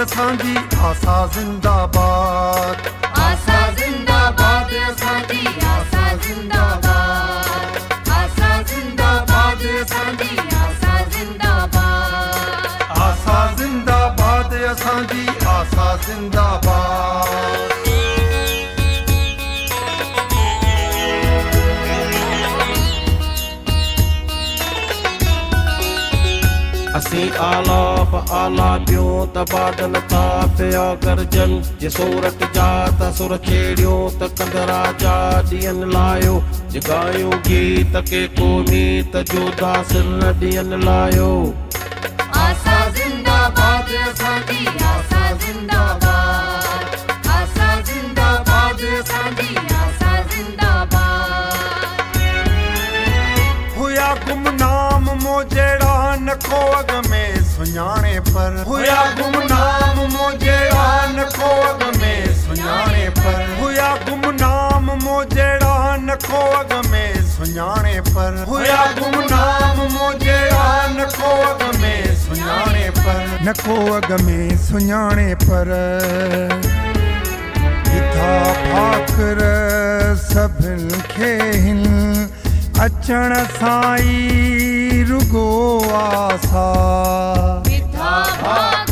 असांजी आसा जिंदाबाद, आसा जिंदाबाद असांजी आसा जिंदाबाद, आसा जिंदाबाद असांजी आसा जिंदाबाद, आसा जिंदाबाद असांजी आसा जिंदाबाद। असी आला आला पियूं त बादल था पिया गरजन, जे सूरत जा त सुर छेड़ियो त कंदरा जा ॾियनि लायो, जगायूं गीत के कोनी त जोधा सिर न ॾियनि लायो। आसा जिंदाबाद असांजी आसा जिंदाबाद, आसा जिंदाबाद असांजी आसा जिंदाबाद। हुया गुमनाम मोजेड़ा नखो अग में सुञाणे पर, हुया गुमनाम मोजेड़ा नखो अग में सुञाणे पर, हुया गुमनाम मोजेड़ा नखो अग में सुञाणे पर, हुया गुमनाम मोजेड़ा नखो अग में सुञाणे पर, नखो अग में सुञाणे पर। इथा फाकर सभिनि खे हिन अचण सां ई रुगो आसा, इथा भाग